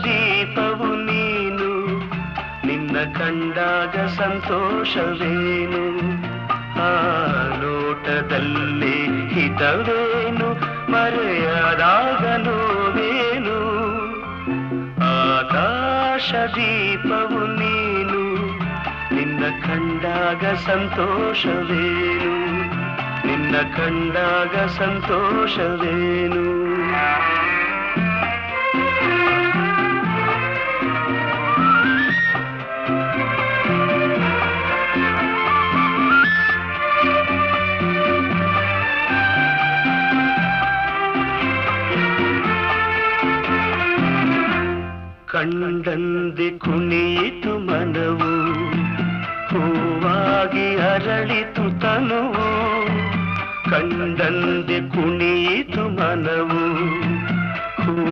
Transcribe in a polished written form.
ದೀಪವು ನೀನು ನಿನ್ನ ಕಂಡಾಗ ಸಂತೋಷವೇನು ಆ ಲೋಟದಲ್ಲಿ ಹಿತವೇನು ಮರೆಯದಾಗ ನೋವೇನು ಆಕಾಶ ದೀಪವು ನೀನು ನಿನ್ನ ಕಂಡಾಗ ಸಂತೋಷವೇನು ನಿನ್ನ ಕಂಡಾಗ ಸಂತೋಷವೇನು ಕಂಡಂದೆ ಕುಣಿಯಿತು ಮನವು ಹೂವಾಗಿ ಅರಳಿತು ತನುವು ಕಂಡಂದೆ ಕುಣಿಯಿತು ಮನವು